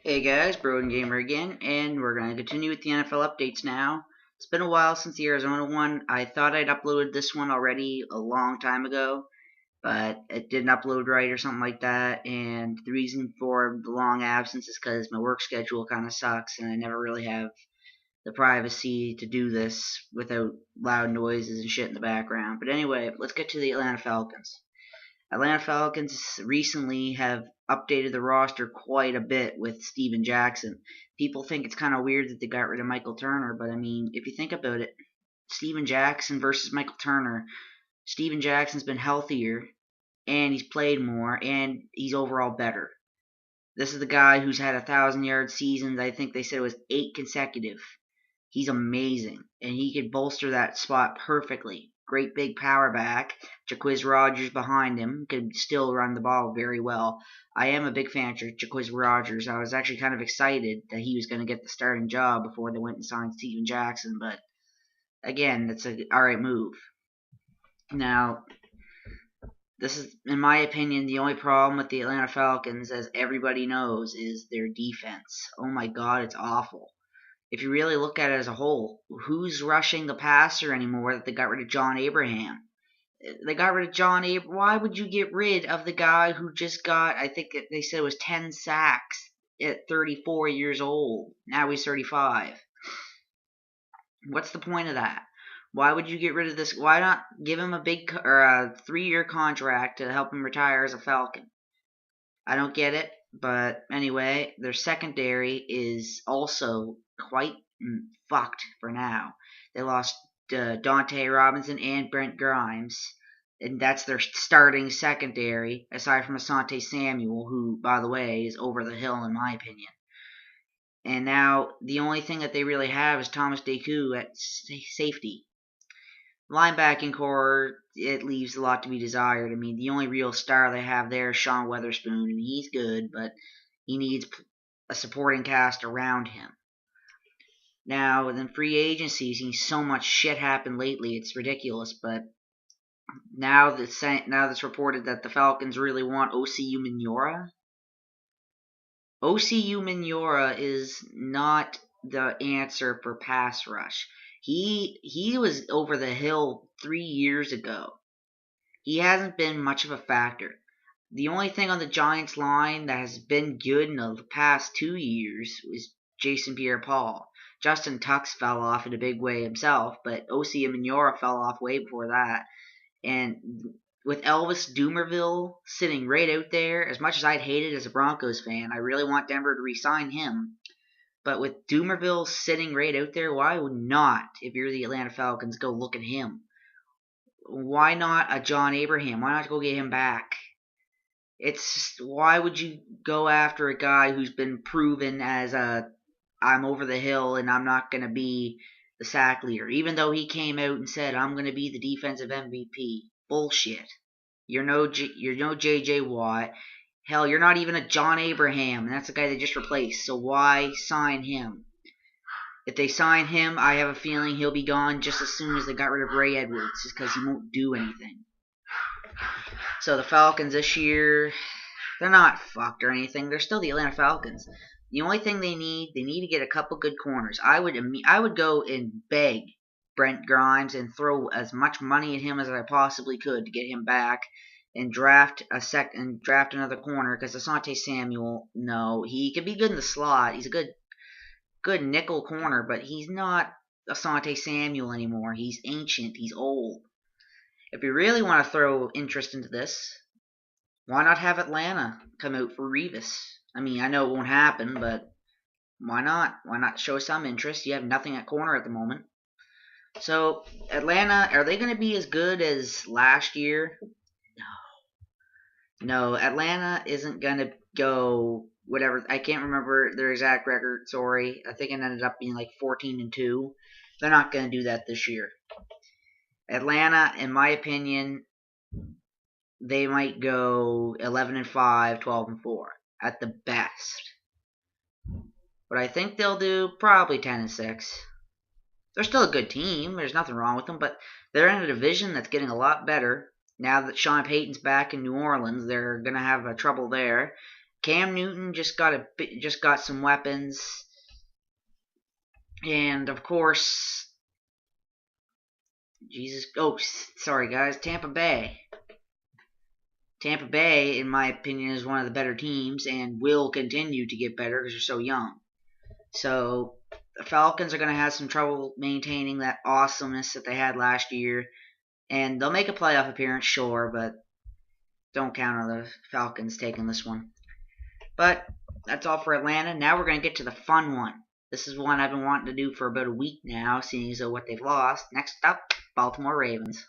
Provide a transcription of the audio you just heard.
Hey guys, Broden Gamer again, and we're going to continue with the NFL updates now. It's been a while since the Arizona one. I thought I'd uploaded this one already a long time ago, but it didn't upload right or something like that, and the reason for the long absence is because my work schedule kind of sucks, and I never really have the privacy to do this without loud noises and shit in the background. But anyway, let's get to the Atlanta Falcons. Atlanta Falcons recently have updated the roster quite a bit with Steven Jackson. People think it's kind of weird that they got rid of Michael Turner, but I mean, if you think about it, Steven Jackson versus Michael Turner, Steven Jackson's been healthier, and he's played more, and he's overall better. This is the guy who's had 1,000-yard seasons. I think they said it was 8 consecutive. He's amazing, and he could bolster that spot perfectly. Great big power back. Jacquizz Rodgers behind him could still run the ball very well. I am a big fan of Jacquizz Rodgers. I was actually kind of excited that he was going to get the starting job before they went and signed Steven Jackson, but again, that's an alright move. Now, this is, in my opinion, the only problem with the Atlanta Falcons, as everybody knows, is their defense. Oh my god, it's awful. If you really look at it as a whole, who's rushing the passer anymore that they got rid of John Abraham? They got rid of John Abraham. Why would you get rid of the guy who just got, I think they said it was 10 sacks at 34 years old? Now he's 35. What's the point of that? Why would you get rid of this? Why not give him a 3-year contract to help him retire as a Falcon? I don't get it, but anyway, their secondary is also quite fucked for now. They lost Dante Robinson and Brent Grimes, and that's their starting secondary, aside from Asante Samuel, who, by the way, is over the hill in my opinion. And now the only thing that they really have is Thomas Deku at safety. Linebacking core, it leaves a lot to be desired. I mean, the only real star they have there is Sean Weatherspoon, and he's good, but he needs a supporting cast around him. Now, in free agency, seeing so much shit happen lately, it's ridiculous, but now that's reported that the Falcons really want OCU Minora. OCU Minora is not the answer for pass rush. He was over the hill 3 years ago. He hasn't been much of a factor. The only thing on the Giants line that has been good in the past 2 years is Jason Pierre-Paul. Justin Tux fell off in a big way himself, but O.C. Minora fell off way before that. And with Elvis Dumervil sitting right out there, as much as I'd hate it as a Broncos fan, I really want Denver to re-sign him. But with Dumervil sitting right out there, why would not, if you're the Atlanta Falcons, go look at him? Why not a John Abraham? Why not go get him back? Why would you go after a guy who's been proven as I'm over the hill and I'm not going to be the sack leader, even though he came out and said, I'm going to be the defensive MVP. Bullshit. You're no J.J. Watt. Hell, you're not even a John Abraham, and that's the guy they just replaced, so why sign him? If they sign him, I have a feeling he'll be gone just as soon as they got rid of Ray Edwards, just because he won't do anything. So the Falcons this year, they're not fucked or anything. They're still the Atlanta Falcons. The only thing they need to get a couple good corners. I would go and beg Brent Grimes and throw as much money at him as I possibly could to get him back and draft another corner, because Asante Samuel, no, he can be good in the slot. He's a good nickel corner, but he's not Asante Samuel anymore. He's ancient. He's old. If you really want to throw interest into this, why not have Atlanta come out for Revis? I mean, I know it won't happen, but why not? Why not show some interest? You have nothing at corner at the moment. So, Atlanta, are they going to be as good as last year? No, Atlanta isn't going to go whatever. I can't remember their exact record, sorry. I think it ended up being like 14-2. They're not going to do that this year. Atlanta, in my opinion, they might go 11-5, 12-4 at the best. But I think they'll do probably 10-6. They're still a good team. There's nothing wrong with them, but they're in a division that's getting a lot better. Now that Sean Payton's back in New Orleans, they're going to have trouble there. Cam Newton just got some weapons, and of course, sorry guys, Tampa Bay. Tampa Bay, in my opinion, is one of the better teams and will continue to get better because they're so young. So the Falcons are going to have some trouble maintaining that awesomeness that they had last year. And they'll make a playoff appearance, sure, but don't count on the Falcons taking this one. But that's all for Atlanta. Now we're going to get to the fun one. This is one I've been wanting to do for about a week now, seeing as though what they've lost. Next up, Baltimore Ravens.